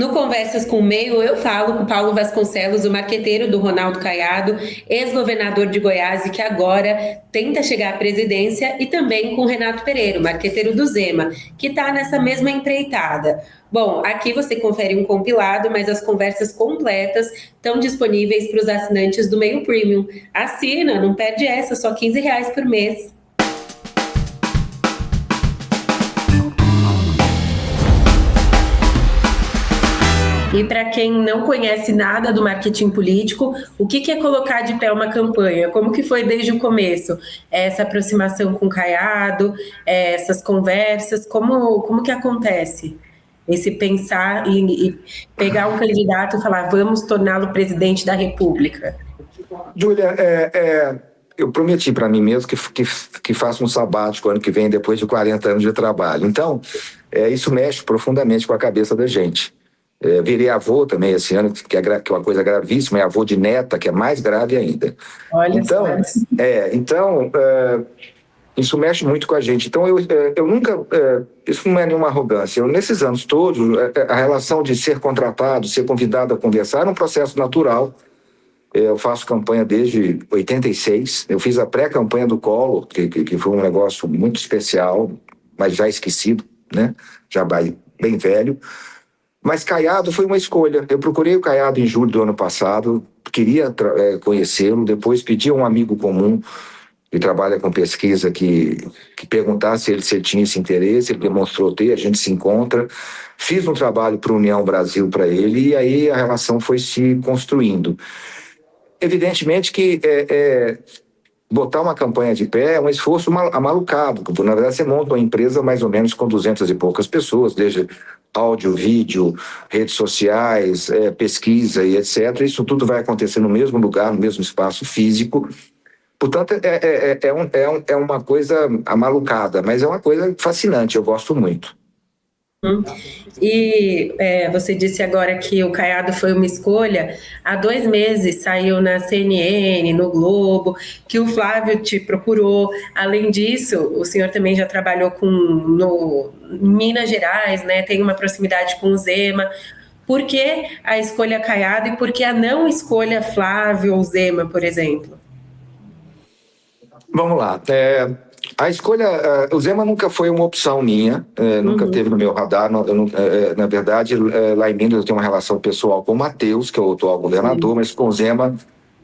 No Conversas com o Meio, eu falo com Paulo Vasconcelos, o marqueteiro do Ronaldo Caiado, ex-governador de Goiás e que agora tenta chegar à presidência, e também com Renato Pereira, o marqueteiro do Zema, que está nessa mesma empreitada. Bom, aqui você confere um compilado, mas as conversas completas estão disponíveis para os assinantes do Meio Premium. Assina, não perde essa, só R$ 15 por mês. E para quem não conhece nada do marketing político, o que é colocar de pé uma campanha? Como que foi desde o começo? Essa aproximação com o Caiado, essas conversas, como que acontece? Esse pensar e pegar um candidato e falar, vamos torná-lo presidente da República. Júlia, eu prometi para mim mesmo que faço um sabático ano que vem, depois de 40 anos de trabalho. Então, isso mexe profundamente com a cabeça da gente. Virei avô também esse ano, que é uma coisa gravíssima, é avô de neta, que é mais grave ainda. Olha então, isso mexe muito com a gente. Então, eu nunca... isso não é nenhuma arrogância. Nesses anos todos, a relação de ser contratado, ser convidado a conversar, era um processo natural. Eu faço campanha desde 86. Eu fiz a pré-campanha do Collor, que foi um negócio muito especial, mas já esquecido, né? Já bem velho. Mas Caiado foi uma escolha. Eu procurei o Caiado em julho do ano passado, queria conhecê-lo, depois pedi a um amigo comum que trabalha com pesquisa que perguntasse se ele tinha esse interesse, ele demonstrou ter, a gente se encontra. Fiz um trabalho para a União Brasil para ele e aí a relação foi se construindo. Evidentemente que botar uma campanha de pé é um esforço amalucado, porque na verdade você monta uma empresa mais ou menos com 200 e poucas pessoas, desde áudio, vídeo, redes sociais, pesquisa e etc. Isso tudo vai acontecer no mesmo lugar, no mesmo espaço físico. Portanto, é uma coisa amalucada, mas é uma coisa fascinante, eu gosto muito. E você disse agora que o Caiado foi uma escolha. Há 2 meses saiu na CNN, no Globo, que o Flávio te procurou. Além disso, o senhor também já trabalhou no Minas Gerais, né? Tem uma proximidade com o Zema. Por que a escolha Caiado e por que a não escolha Flávio ou Zema, por exemplo? Vamos lá. A escolha, o Zema nunca foi uma opção minha, nunca teve no meu radar. Na verdade, lá em Minas eu tenho uma relação pessoal com o Matheus, que é o atual governador, mas com o Zema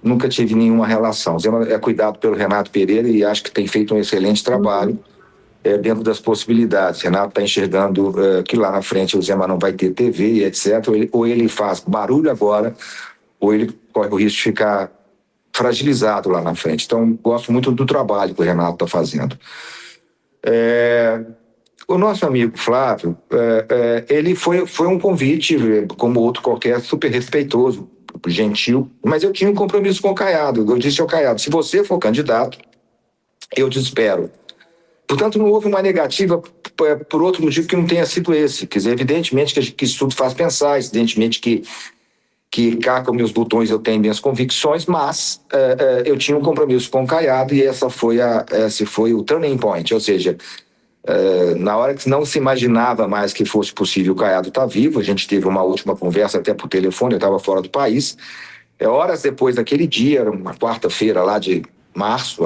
nunca tive nenhuma relação. O Zema é cuidado pelo Renato Pereira e acho que tem feito um excelente trabalho dentro das possibilidades. O Renato está enxergando que lá na frente o Zema não vai ter TV, etc. Ou ele faz barulho agora, ou ele corre o risco de ficar fragilizado lá na frente. Então, gosto muito do trabalho que o Renato está fazendo. O nosso amigo Flávio, ele foi um convite, como outro qualquer, super respeitoso, gentil, mas eu tinha um compromisso com o Caiado. Eu disse ao Caiado, se você for candidato, eu te espero. Portanto, não houve uma negativa por outro motivo que não tenha sido esse. Quer dizer, evidentemente que isso tudo faz pensar, evidentemente que cá com meus botões eu tenho minhas convicções, mas eu tinha um compromisso com o Caiado e esse foi o turning point, ou seja, na hora que não se imaginava mais que fosse possível o Caiado estar vivo, a gente teve uma última conversa até por telefone, eu estava fora do país, horas depois daquele dia, era uma quarta-feira lá de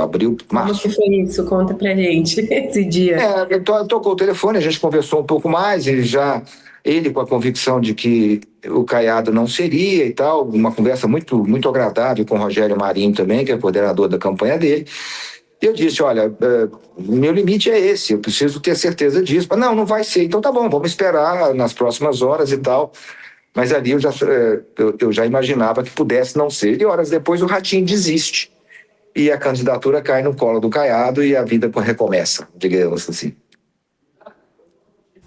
abril. Como que foi isso? Conta pra gente esse dia. Tocou o telefone, a gente conversou um pouco mais, ele com a convicção de que o Caiado não seria e tal, uma conversa muito, muito agradável com o Rogério Marinho também, que é coordenador da campanha dele. E eu disse, olha, meu limite é esse, eu preciso ter certeza disso. Mas não vai ser, então tá bom, vamos esperar nas próximas horas e tal. Mas ali eu já imaginava que pudesse não ser. E horas depois o Ratinho desiste. E a candidatura cai no colo do Caiado e a vida recomeça, digamos assim.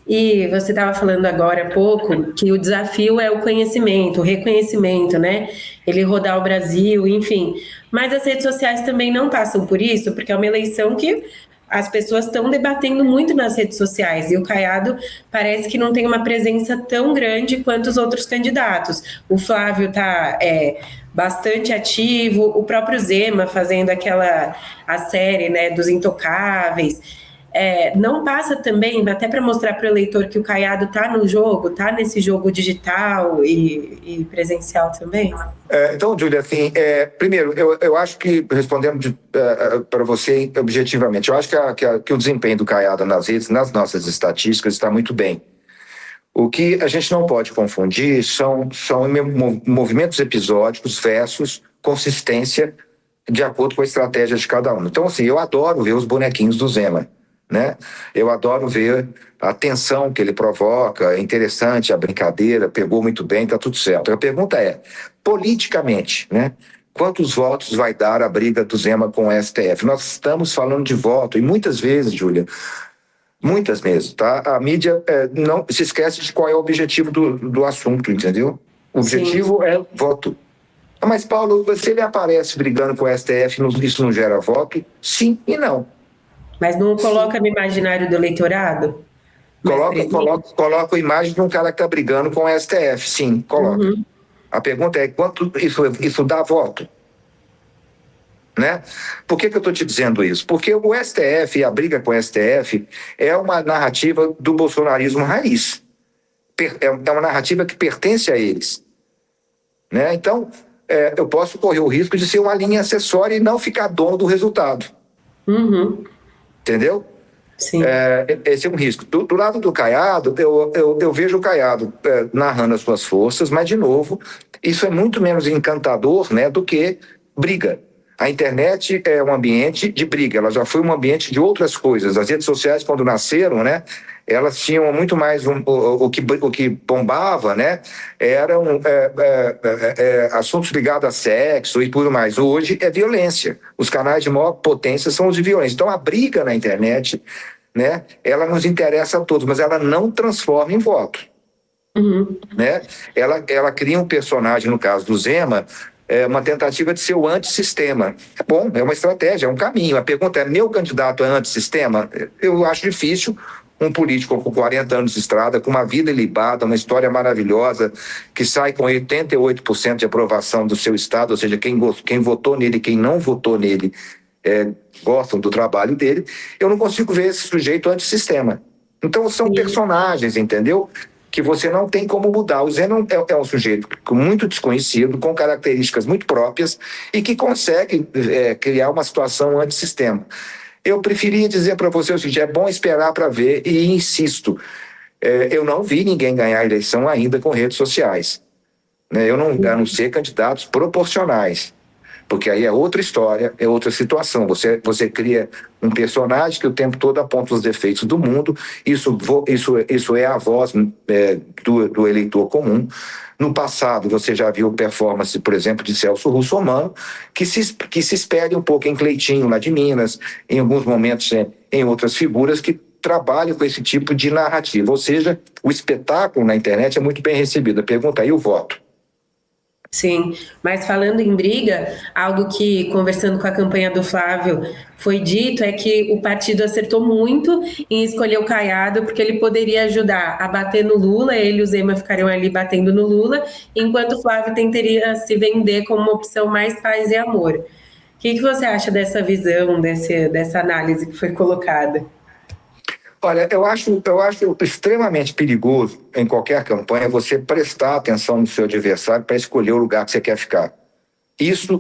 E você estava falando agora há pouco que o desafio é o conhecimento, o reconhecimento, né? Ele rodar o Brasil, enfim. Mas as redes sociais também não passam por isso, porque é uma eleição que as pessoas estão debatendo muito nas redes sociais. E o Caiado parece que não tem uma presença tão grande quanto os outros candidatos. O Flávio está bastante ativo, o próprio Zema fazendo a série, né, dos intocáveis. não passa também, até para mostrar para o eleitor que o Caiado está no jogo, está nesse jogo digital e presencial também? Então, Júlia, assim, primeiro, eu acho que, respondendo para você objetivamente, eu acho que o desempenho do Caiado nas redes, nas nossas estatísticas, está muito bem. O que a gente não pode confundir são movimentos episódicos versus consistência de acordo com a estratégia de cada um. Então, assim, eu adoro ver os bonequinhos do Zema, né? Eu adoro ver a tensão que ele provoca, é interessante a brincadeira, pegou muito bem, tá tudo certo. A pergunta é, politicamente, né? Quantos votos vai dar a briga do Zema com o STF? Nós estamos falando de voto, e muitas vezes, Júlia, muitas vezes, tá? A mídia não se esquece de qual é o objetivo do assunto, entendeu? O objetivo Sim. é voto. Mas, Paulo, se ele aparece brigando com o STF, isso não gera voto? Sim e não. Mas não coloca no imaginário do eleitorado? Coloca a imagem de um cara que está brigando com o STF, sim, coloca. Uhum. A pergunta é, quanto isso dá voto? Né? Por que eu estou te dizendo isso? Porque o STF e a briga com o STF é uma narrativa do bolsonarismo raiz. É uma narrativa que pertence a eles. Né? Então, eu posso correr o risco de ser uma linha acessória e não ficar dono do resultado. Uhum. Entendeu? Sim. Esse é um risco. Do lado do Caiado, eu vejo o Caiado narrando as suas forças, mas, de novo, isso é muito menos encantador, né, do que briga. A internet é um ambiente de briga, ela já foi um ambiente de outras coisas. As redes sociais, quando nasceram, né, elas tinham muito mais o que bombava, né, eram assuntos ligados a sexo e tudo mais. Hoje é violência. Os canais de maior potência são os de violência. Então a briga na internet, né, ela nos interessa a todos, mas ela não transforma em voto. Uhum. Né? Ela cria um personagem, no caso do Zema, uma tentativa de ser o antissistema. É bom, é uma estratégia, é um caminho. A pergunta é, meu candidato é antissistema? Eu acho difícil um político com 40 anos de estrada, com uma vida ilibada, uma história maravilhosa, que sai com 88% de aprovação do seu estado, ou seja, quem votou nele, quem não votou nele, gostam do trabalho dele. Eu não consigo ver esse sujeito antissistema. Então são personagens, entendeu? Que você não tem como mudar. O Zema é um sujeito muito desconhecido, com características muito próprias e que consegue criar uma situação antissistema. Eu preferia dizer para você o seguinte, é bom esperar para ver e insisto, eu não vi ninguém ganhar a eleição ainda com redes sociais. Né? A não ser candidatos proporcionais. Porque aí é outra história, é outra situação. Você cria um personagem que o tempo todo aponta os defeitos do mundo, isso é a voz do eleitor comum. No passado, você já viu performance, por exemplo, de Celso Russomano, que se espelha um pouco em Cleitinho, lá de Minas, em alguns momentos em outras figuras que trabalham com esse tipo de narrativa. Ou seja, o espetáculo na internet é muito bem recebido. A pergunta aí, o voto. Sim, mas falando em briga, algo que, conversando com a campanha do Flávio, foi dito é que o partido acertou muito em escolher o Caiado, porque ele poderia ajudar a bater no Lula, ele e o Zema ficariam ali batendo no Lula, enquanto o Flávio tentaria se vender como uma opção mais paz e amor. O que você acha dessa visão, dessa análise que foi colocada? Olha, eu acho extremamente perigoso em qualquer campanha você prestar atenção no seu adversário para escolher o lugar que você quer ficar. Isso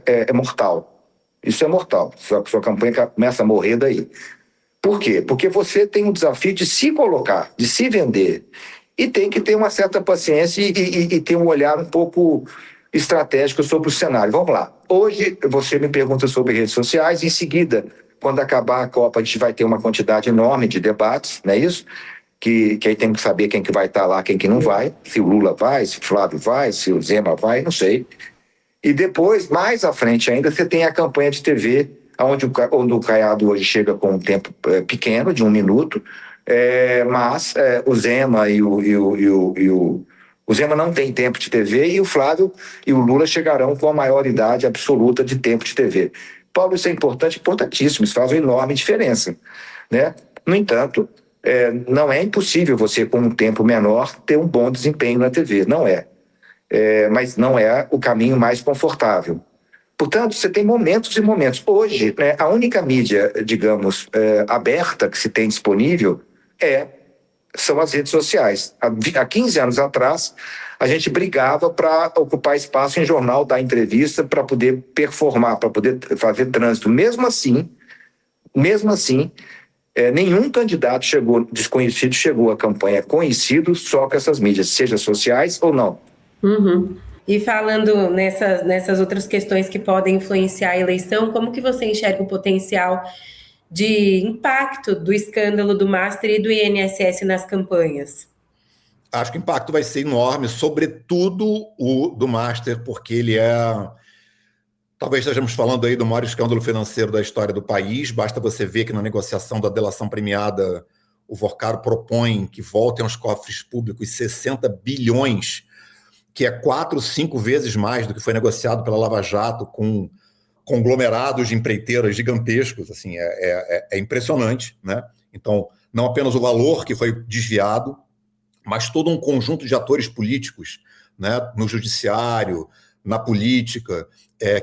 é mortal. Isso é mortal. Sua campanha começa a morrer daí. Por quê? Porque você tem um desafio de se colocar, de se vender. E tem que ter uma certa paciência e ter um olhar um pouco estratégico sobre o cenário. Vamos lá. Hoje você me pergunta sobre redes sociais, em seguida, quando acabar a Copa, a gente vai ter uma quantidade enorme de debates, não é isso? Que aí tem que saber quem que vai estar lá, quem que não vai, se o Lula vai, se o Flávio vai, se o Zema vai, não sei. E depois, mais à frente ainda, você tem a campanha de TV, onde o Caiado hoje chega com um tempo pequeno, de 1 minuto, mas o Zema o Zema não tem tempo de TV e o Flávio e o Lula chegarão com a maioridade absoluta de tempo de TV. Paulo, isso é importante, importantíssimo, isso faz uma enorme diferença. Né? No entanto, não é impossível você, com um tempo menor, ter um bom desempenho na TV, não é. Mas não é o caminho mais confortável. Portanto, você tem momentos e momentos. Hoje, né, a única mídia, digamos, aberta que se tem disponível são as redes sociais. Há 15 anos atrás, a gente brigava para ocupar espaço em jornal, dar entrevista, para poder performar, para poder fazer trânsito. Mesmo assim, nenhum candidato desconhecido chegou à campanha conhecido só com essas mídias, seja sociais ou não. Uhum. E falando nessas outras questões que podem influenciar a eleição, como que você enxerga o potencial de impacto do escândalo do Master e do INSS nas campanhas? Acho que o impacto vai ser enorme, sobretudo o do Master, porque ele talvez estejamos falando aí do maior escândalo financeiro da história do país. Basta você ver que na negociação da delação premiada, o Vorcaro propõe que voltem aos cofres públicos 60 bilhões, que é 4, 5 vezes mais do que foi negociado pela Lava Jato, com conglomerados de empreiteiras gigantescos. Assim, é impressionante, né? Então, não apenas o valor que foi desviado, mas todo um conjunto de atores políticos, né, no judiciário, na política,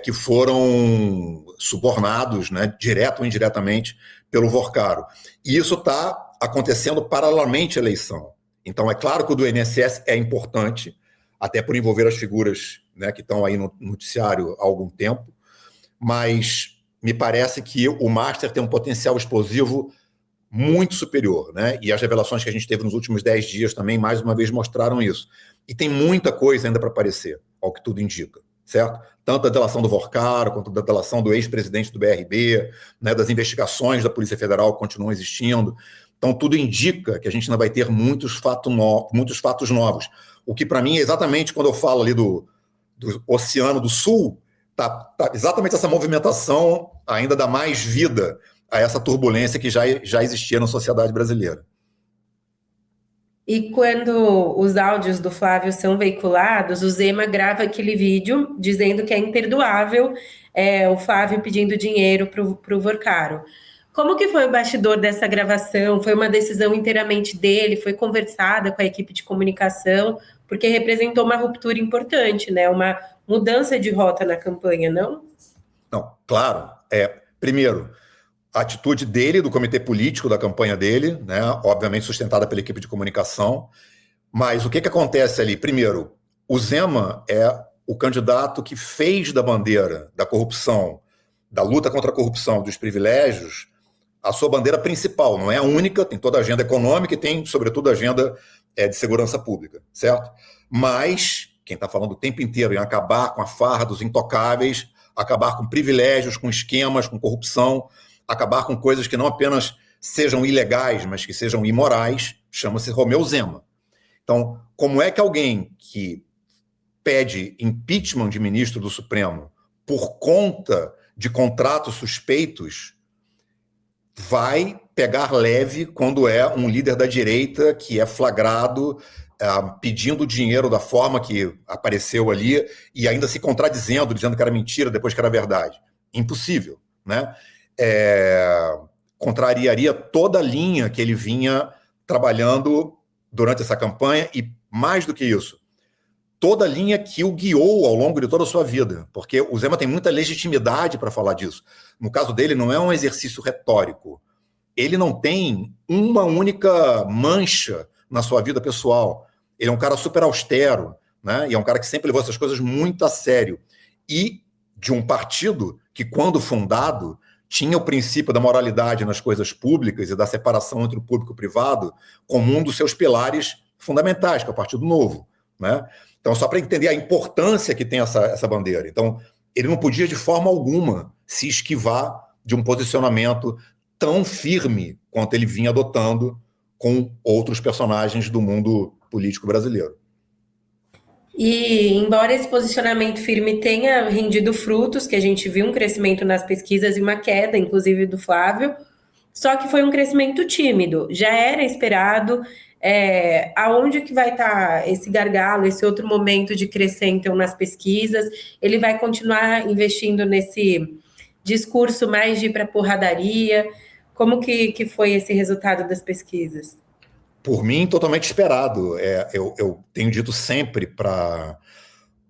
que foram subornados, né, direto ou indiretamente, pelo Vorcaro. E isso está acontecendo paralelamente à eleição. Então, é claro que o do INSS é importante, até por envolver as figuras, né, que estão aí no noticiário há algum tempo, mas me parece que o Master tem um potencial explosivo muito superior, né? E as revelações que a gente teve nos últimos 10 dias também, mais uma vez, mostraram isso. E tem muita coisa ainda para aparecer, ao que tudo indica, certo? Tanto a delação do Vorcaro, quanto da delação do ex-presidente do BRB, né, das investigações da Polícia Federal que continuam existindo. Então, tudo indica que a gente ainda vai ter muitos fatos novos. O que, para mim, é exatamente quando eu falo ali do Oceano do Sul, tá exatamente essa movimentação ainda dá mais vida a essa turbulência que já existia na sociedade brasileira. E quando os áudios do Flávio são veiculados, o Zema grava aquele vídeo dizendo que é imperdoável o Flávio pedindo dinheiro para o Vorcaro. Como que foi o bastidor dessa gravação? Foi uma decisão inteiramente dele? Foi conversada com a equipe de comunicação? Porque representou uma ruptura importante, né? Uma mudança de rota na campanha, não? Não, claro. Primeiro, a atitude dele, do comitê político da campanha dele, né, obviamente sustentada pela equipe de comunicação. Mas o que acontece ali? Primeiro, o Zema é o candidato que fez da bandeira da corrupção, da luta contra a corrupção, dos privilégios, a sua bandeira principal. Não é a única, tem toda a agenda econômica e tem, sobretudo, a agenda de segurança pública, certo? Mas quem está falando o tempo inteiro em acabar com a farra dos intocáveis, acabar com privilégios, com esquemas, com corrupção, acabar com coisas que não apenas sejam ilegais, mas que sejam imorais, chama-se Romeu Zema. Então, como é que alguém que pede impeachment de ministro do Supremo por conta de contratos suspeitos vai pegar leve quando é um líder da direita que é flagrado pedindo dinheiro da forma que apareceu ali e ainda se contradizendo, dizendo que era mentira depois que era verdade? Impossível, né? Contrariaria toda a linha que ele vinha trabalhando durante essa campanha e, mais do que isso, toda a linha que o guiou ao longo de toda a sua vida, porque o Zema tem muita legitimidade para falar disso. No caso dele, não é um exercício retórico. Ele não tem uma única mancha na sua vida pessoal. Ele é um cara super austero, né? E é um cara que sempre levou essas coisas muito a sério. E de um partido que, quando fundado, tinha o princípio da moralidade nas coisas públicas e da separação entre o público e o privado como um dos seus pilares fundamentais, que é o Partido Novo, né? Então, só para entender a importância que tem essa bandeira. Então, ele não podia, de forma alguma, se esquivar de um posicionamento tão firme quanto ele vinha adotando com outros personagens do mundo político brasileiro. E, embora esse posicionamento firme tenha rendido frutos, que a gente viu um crescimento nas pesquisas e uma queda, inclusive, do Flávio, só que foi um crescimento tímido. Já era esperado. Aonde que vai estar esse gargalo, esse outro momento de crescer, então, nas pesquisas? Ele vai continuar investindo nesse discurso mais de ir para porradaria? Como que foi esse resultado das pesquisas? Por mim, totalmente esperado. Eu tenho dito sempre para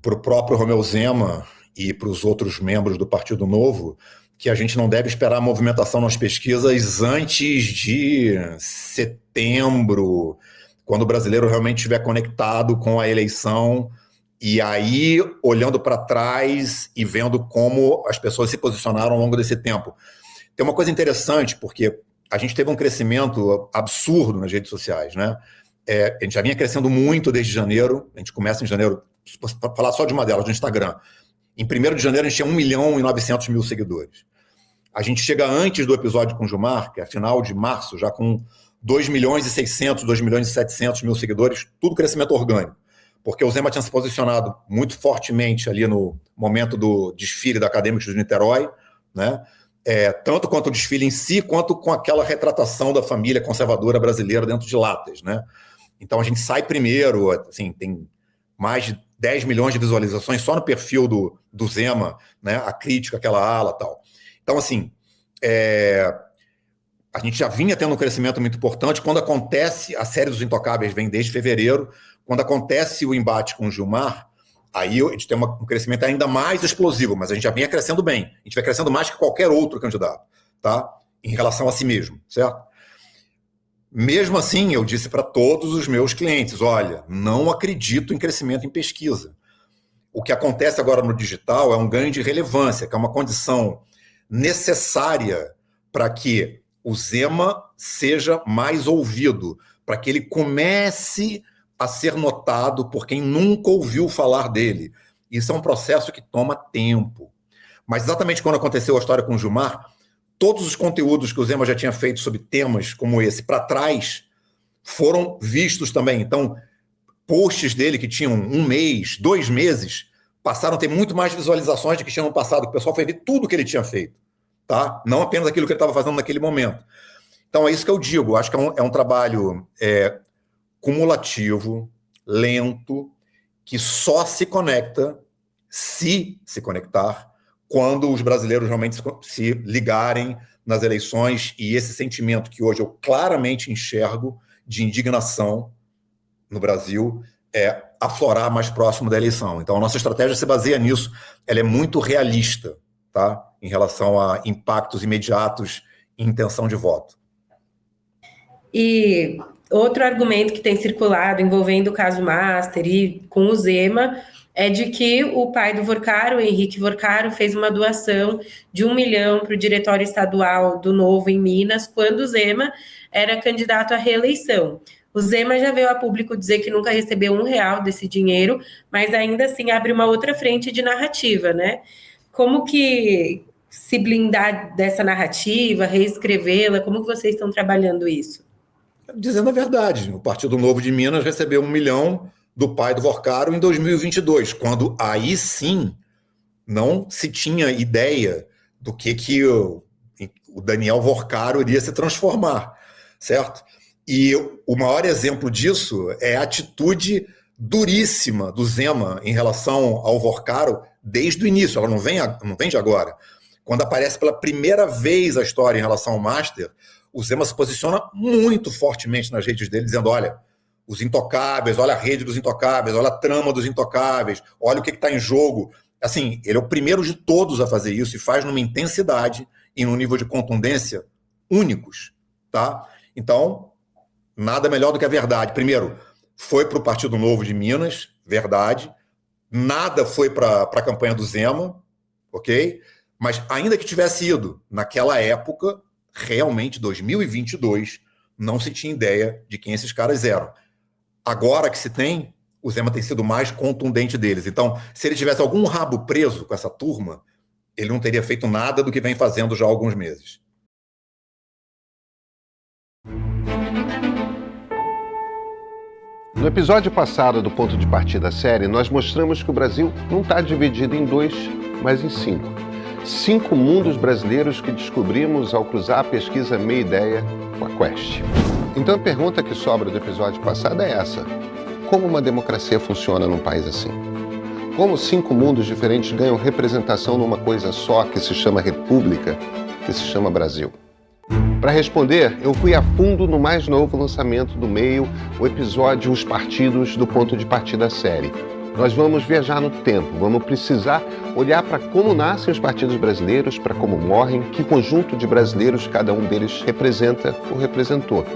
o próprio Romeu Zema e para os outros membros do Partido Novo, que a gente não deve esperar a movimentação nas pesquisas antes de setembro, quando o brasileiro realmente estiver conectado com a eleição, e aí olhando para trás e vendo como as pessoas se posicionaram ao longo desse tempo. Tem uma coisa interessante, porque a gente teve um crescimento absurdo nas redes sociais, né? A gente já vinha crescendo muito desde janeiro, a gente começa em janeiro, para falar só de uma delas, do Instagram. Em 1º de janeiro a gente tinha 1.900.000 seguidores. A gente chega antes do episódio com o Gilmar, que é final de março, já com 2.600.000, 2.700.000 seguidores, tudo crescimento orgânico. Porque o Zema tinha se posicionado muito fortemente ali no momento do desfile da Acadêmicos de Niterói, né? Tanto quanto o desfile em si, quanto com aquela retratação da família conservadora brasileira dentro de latas, né? Então a gente sai primeiro, assim, tem mais de 10 milhões de visualizações só no perfil do Zema, né? A crítica, aquela ala e tal. Então, assim, a gente já vinha tendo um crescimento muito importante. Quando acontece, a série dos Intocáveis vem desde fevereiro, quando acontece o embate com o Gilmar, aí a gente tem um crescimento ainda mais explosivo, mas a gente já vinha crescendo bem. A gente vai crescendo mais que qualquer outro candidato, tá? Em relação a si mesmo, certo? Mesmo assim, eu disse para todos os meus clientes, olha, não acredito em crescimento em pesquisa. O que acontece agora no digital é um ganho de relevância, que é uma condição necessária para que o Zema seja mais ouvido, para que ele comece a ser notado por quem nunca ouviu falar dele. Isso é um processo que toma tempo. Mas exatamente quando aconteceu a história com o Gilmar, todos os conteúdos que o Zema já tinha feito sobre temas como esse para trás foram vistos também. Então, posts dele que tinham 1 mês, 2 meses, passaram a ter muito mais visualizações do que tinham no passado. O pessoal foi ver tudo que ele tinha feito, tá? Não apenas aquilo que ele estava fazendo naquele momento. Então, é isso que eu digo. Acho que é um trabalho cumulativo, lento, que só se conecta, se conectar, quando os brasileiros realmente se ligarem nas eleições, e esse sentimento que hoje eu claramente enxergo de indignação no Brasil aflorar mais próximo da eleição. Então a nossa estratégia se baseia nisso, ela é muito realista, tá? Em relação a impactos imediatos e intenção de voto. E outro argumento que tem circulado envolvendo o caso Master e com o Zema é de que o pai do Vorcaro, o Henrique Vorcaro, fez uma doação de 1 milhão para o Diretório Estadual do Novo em Minas, quando o Zema era candidato à reeleição. O Zema já veio a público dizer que nunca recebeu R$1 desse dinheiro, mas ainda assim abre uma outra frente de narrativa, né? Como que se blindar dessa narrativa, reescrevê-la, como que vocês estão trabalhando isso? Dizendo a verdade, o Partido Novo de Minas recebeu 1 milhão do pai do Vorcaro em 2022, quando aí sim não se tinha ideia do que o Daniel Vorcaro iria se transformar, certo? E o maior exemplo disso é a atitude duríssima do Zema em relação ao Vorcaro desde o início, ela não vem de agora. Quando aparece pela primeira vez a história em relação ao Master, o Zema se posiciona muito fortemente nas redes dele, dizendo, olha, os intocáveis, olha a rede dos intocáveis, olha a trama dos intocáveis, olha o que está em jogo. Assim, ele é o primeiro de todos a fazer isso e faz numa intensidade e num nível de contundência únicos, tá? Então, nada melhor do que a verdade. Primeiro, foi para o Partido Novo de Minas, verdade. Nada foi para a campanha do Zema, ok? Mas ainda que tivesse ido, naquela época, realmente, 2022, não se tinha ideia de quem esses caras eram. Agora que se tem, o Zema tem sido o mais contundente deles. Então, se ele tivesse algum rabo preso com essa turma, ele não teria feito nada do que vem fazendo já há alguns meses. No episódio passado do Ponto de Partida série, nós mostramos que o Brasil não está dividido em 2, mas em 5. 5 mundos brasileiros que descobrimos ao cruzar a pesquisa Meia Ideia com a Quest. Então a pergunta que sobra do episódio passado é essa: como uma democracia funciona num país assim? Como 5 mundos diferentes ganham representação numa coisa só que se chama República, que se chama Brasil? Para responder, eu fui a fundo no mais novo lançamento do Meio, o episódio Os Partidos do Ponto de Partida série. Nós vamos viajar no tempo, vamos precisar olhar para como nascem os partidos brasileiros, para como morrem, que conjunto de brasileiros cada um deles representa ou representou.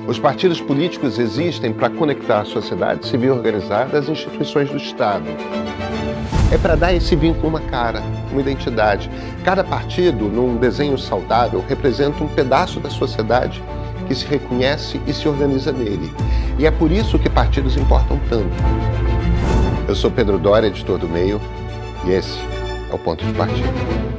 Os partidos políticos existem para conectar a sociedade civil organizada às instituições do Estado. É para dar esse vínculo uma cara, uma identidade. Cada partido, num desenho saudável, representa um pedaço da sociedade que se reconhece e se organiza nele. E é por isso que partidos importam tanto. Eu sou Pedro Doria, editor do Meio, e esse é o Ponto de Partida.